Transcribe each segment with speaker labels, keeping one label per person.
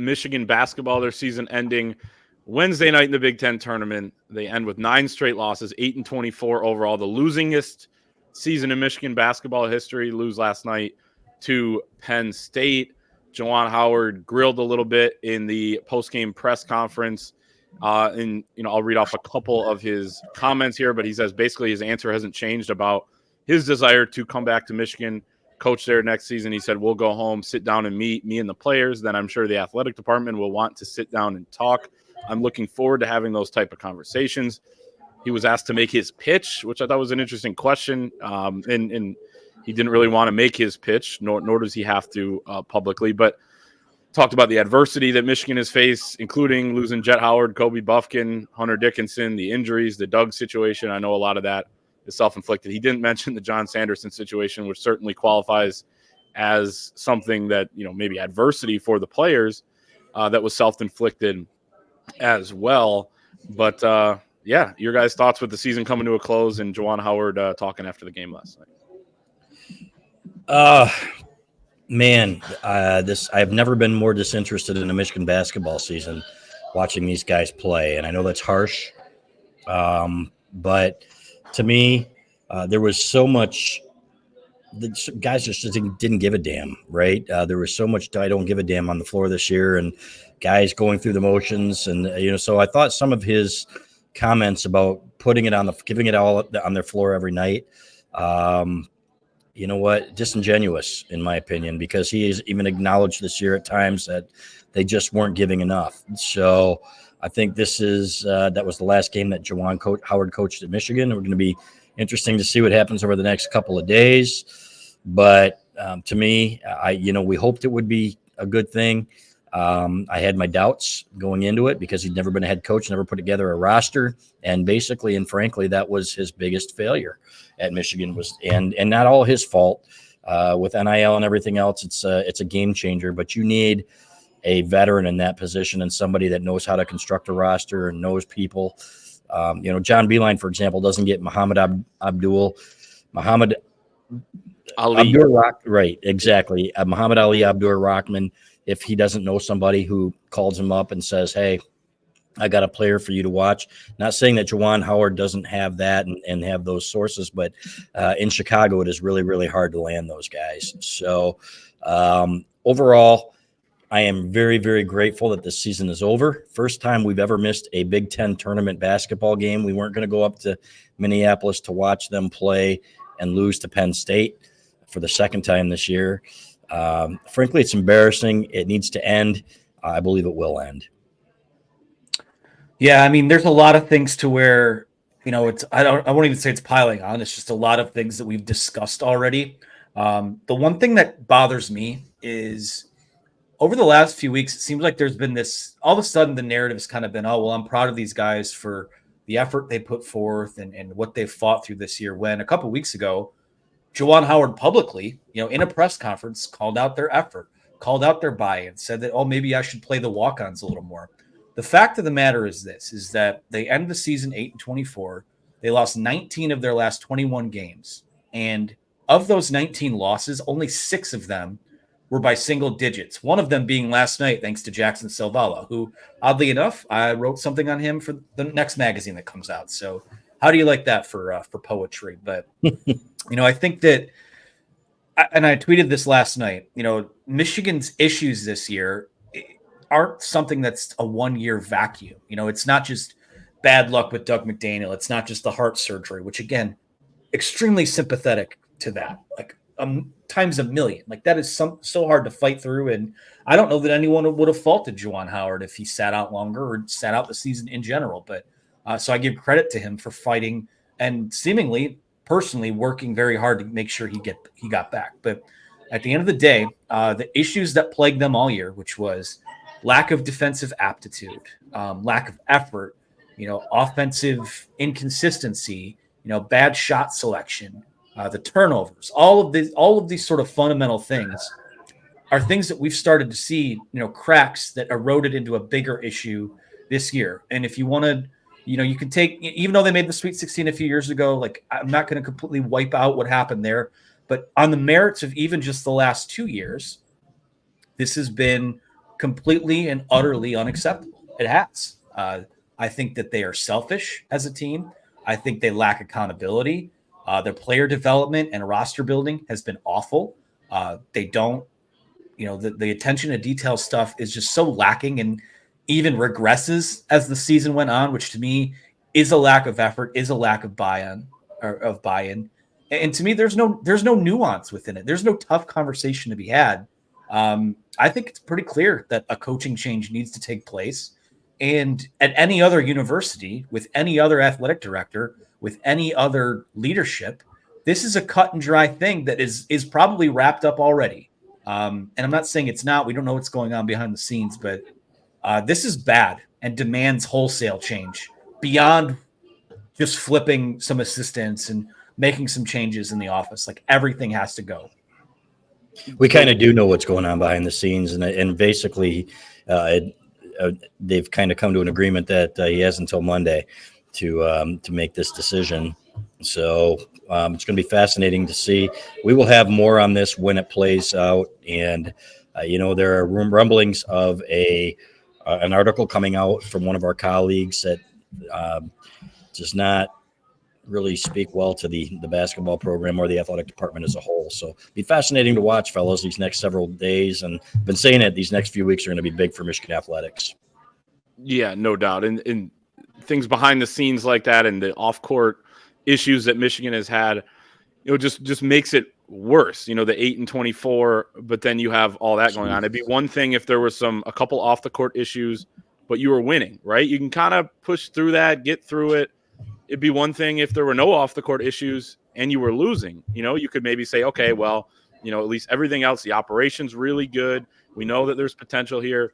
Speaker 1: Michigan basketball, their season ending Wednesday night in the Big Ten tournament. They end with 9 straight losses, 8-24 overall, the losingest season in Michigan basketball history. Lose last night to Penn State. Juwan Howard grilled a little bit in the post-game press conference. And, I'll read off a couple of his comments here, but he says basically his answer hasn't changed about his desire to come back to Michigan, coach there next season. He said, we'll go home, sit down and meet me and the players. Then I'm sure the athletic department will want to sit down and talk. I'm looking forward to having those type of conversations. He was asked to make his pitch, which I thought was an interesting question. And he didn't really want to make his pitch, nor does he have to publicly, but talked about the adversity that Michigan has faced, including losing Jet Howard, Kobe Buffkin, Hunter Dickinson, the injuries, the Doug situation. I know a lot of that is self-inflicted. He didn't mention the John Sanderson situation, which certainly qualifies as something that, maybe adversity for the players that was self-inflicted as well. But, your guys' thoughts with the season coming to a close and Juwan Howard talking after the game last night.
Speaker 2: Man, I've never been more disinterested in a Michigan basketball season watching these guys play. And I know that's harsh. But to me, there was so much the guys just didn't give a damn, right? There was so much I don't give a damn on the floor this year and guys going through the motions. And, so I thought some of his comments about giving it all on their floor every night, disingenuous in my opinion, because he has even acknowledged this year at times that they just weren't giving enough. So I think that was the last game that Juwan Howard coached at Michigan. We're going to be interesting to see what happens over the next couple of days. But to me, we hoped it would be a good thing. I had my doubts going into it because he'd never been a head coach, never put together a roster. And basically, and frankly, that was his biggest failure at Michigan and not all his fault with NIL and everything else. It's a game changer, but you need a veteran in that position and somebody that knows how to construct a roster and knows people. John Beilein, for example, doesn't get Muhammad Ali. Right, exactly. Muhammad Ali Abdur-Rahman, if he doesn't know somebody who calls him up and says, hey, I got a player for you to watch. Not saying that Juwan Howard doesn't have that and have those sources, but in Chicago, it is really, really hard to land those guys. So overall, I am very, very grateful that this season is over. First time we've ever missed a Big Ten tournament basketball game. We weren't going to go up to Minneapolis to watch them play and lose to Penn State for the second time this year. Frankly, it's embarrassing. It needs to end. I believe it will end.
Speaker 3: Yeah, I mean, there's a lot of things to where, I won't even say it's piling on. It's just a lot of things that we've discussed already. The one thing that bothers me is over the last few weeks, it seems like there's been this, all of a sudden the narrative has kind of been, oh, well, I'm proud of these guys for the effort they put forth and what they've fought through this year. When a couple of weeks ago, Juwan Howard publicly, in a press conference, called out their effort, called out their buy-in, said that, oh, maybe I should play the walk-ons a little more. The fact of the matter is that they ended the season 8-24. They lost 19 of their last 21 games. And of those 19 losses, only 6 of them were by single digits. One of them being last night, thanks to Jackson Silvala, who, oddly enough, I wrote something on him for the next magazine that comes out. So how do you like that for poetry? But, I think that, and I tweeted this last night, Michigan's issues this year aren't something that's a one-year vacuum. It's not just bad luck with Doug McDaniel. It's not just the heart surgery, which, again, extremely sympathetic to that. Like, times a million. Like, that is so hard to fight through. And I don't know that anyone would have faulted Juwan Howard if he sat out longer or sat out the season in general. But so I give credit to him for fighting and seemingly personally working very hard to make sure he got back. But at the end of the day, the issues that plagued them all year, which was lack of defensive aptitude, lack of effort, offensive inconsistency, bad shot selection, the turnovers, all of these sort of fundamental things are things that we've started to see, cracks that eroded into a bigger issue this year. And if you want to, you can take, even though they made the Sweet 16 a few years ago, like, I'm not going to completely wipe out what happened there, but on the merits of even just the last 2 years, this has been completely and utterly unacceptable. It has. I think that they are selfish as a team. I think they lack accountability. Their player development and roster building has been awful. They don't, the attention to detail stuff is just so lacking and even regresses as the season went on, which to me is a lack of effort, is a lack of buy-in. And to me, there's no nuance within it. There's no tough conversation to be had. I think it's pretty clear that a coaching change needs to take place. And at any other university, with any other athletic director, with any other leadership, this is a cut and dry thing that is probably wrapped up already. And I'm not saying it's not. We don't know what's going on behind the scenes, but this is bad and demands wholesale change beyond just flipping some assistants and making some changes in the office. Like, everything has to go.
Speaker 2: We kind of do know what's going on behind the scenes, and basically they've kind of come to an agreement that he has until Monday to make this decision. So it's going to be fascinating to see. We will have more on this when it plays out, and there are rumblings of an article coming out from one of our colleagues that does not really speak well to the basketball program or the athletic department as a whole. So be fascinating to watch, fellas, these next several days. And I've been saying it, these next few weeks are going to be big for Michigan athletics. Yeah,
Speaker 1: no doubt. And things behind the scenes like that and the off-court issues that Michigan has had, just makes it worse. The 8-24, but then you have all that going on. It'd be one thing if there was a couple off-the-court issues, but you were winning, right? You can kind of push through that, get through it. It'd be one thing if there were no off-the-court issues and you were losing. You could maybe say, okay, well, at least everything else, the operation's really good. We know that there's potential here.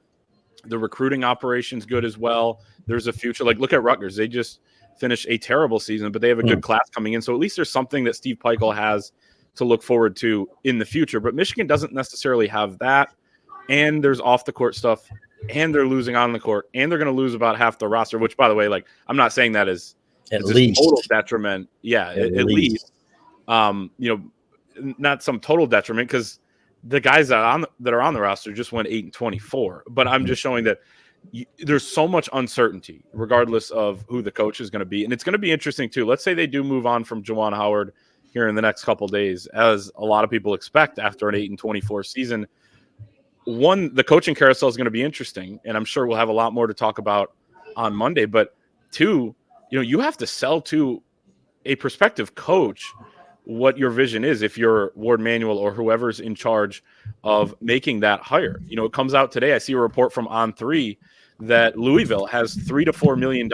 Speaker 1: The recruiting operation's good as well. There's a future. Like, look at Rutgers. They just finished a terrible season, but they have a good class coming in. So at least there's something that Steve Peichel has to look forward to in the future. But Michigan doesn't necessarily have that. And there's off-the-court stuff, and they're losing on the court, and they're going to lose about half the roster, which, by the way, I'm not saying that is
Speaker 2: at least
Speaker 1: total detriment. Yeah, at least. Not some total detriment, because the guys that are on the roster just went 8-24. But I'm just showing that there's so much uncertainty, regardless of who the coach is going to be, and it's going to be interesting too. Let's say they do move on from Juwan Howard here in the next couple days, as a lot of people expect after an 8-24 season. One, the coaching carousel is going to be interesting, and I'm sure we'll have a lot more to talk about on Monday. But two, you have to sell to a prospective coach what your vision is if you're Ward Manuel or whoever's in charge of making that hire. It comes out today. I see a report from On3 that Louisville has $3 to $4 million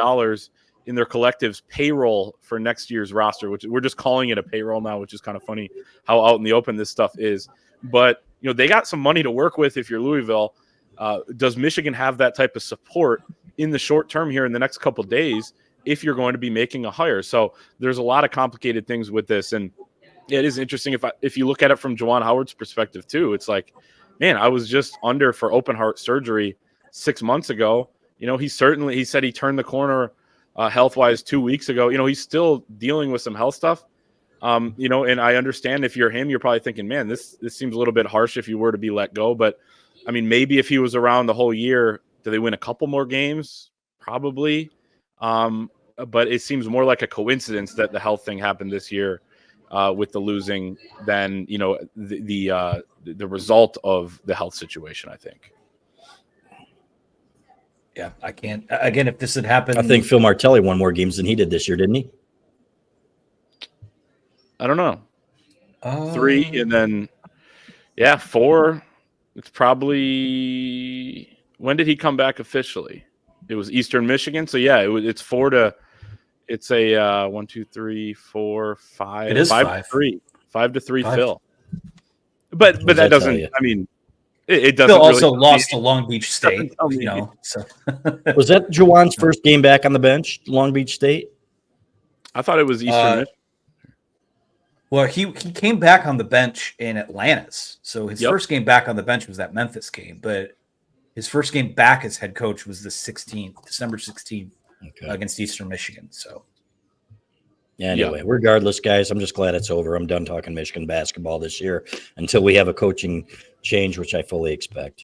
Speaker 1: in their collective's payroll for next year's roster, which we're just calling it a payroll now, which is kind of funny how out in the open this stuff is. But they got some money to work with if you're Louisville. Does Michigan have that type of support in the short term here in the next couple of days if you're going to be making a hire? So there's a lot of complicated things with this. And it is interesting if you look at it from Juwan Howard's perspective too. It's like, man, I was just under for open heart surgery 6 months ago. He said he turned the corner health-wise 2 weeks ago. He's still dealing with some health stuff. And I understand if you're him, you're probably thinking, man, this seems a little bit harsh if you were to be let go. But I mean, maybe if he was around the whole year, do they win a couple more games? Probably. But it seems more like a coincidence that the health thing happened this year with the losing than, the result of the health situation, I think.
Speaker 3: Yeah, I can't. Again, if this had happened.
Speaker 2: I think Phil Martelli won more games than he did this year, didn't he?
Speaker 1: I don't know. 3 and then, 4. It's probably. When did he come back officially? It was Eastern Michigan. So, it's 4 to. It's a 1, 2, 3, 4, 5.
Speaker 3: It is
Speaker 1: 5 to 3. 5 to 3, Phil. But that doesn't. I mean, it doesn't.
Speaker 3: Phil also lost to Long Beach State. So.
Speaker 2: Was that Juwan's first game back on the bench, Long Beach State?
Speaker 1: I thought it was Eastern Michigan.
Speaker 3: Well, he came back on the bench in Atlantis. So his first game back on the bench was that Memphis game. But his first game back as head coach was the 16th, December 16th, against Eastern Michigan. So,
Speaker 2: anyway, regardless, guys, I'm just glad it's over. I'm done talking Michigan basketball this year until we have a coaching change, which I fully expect.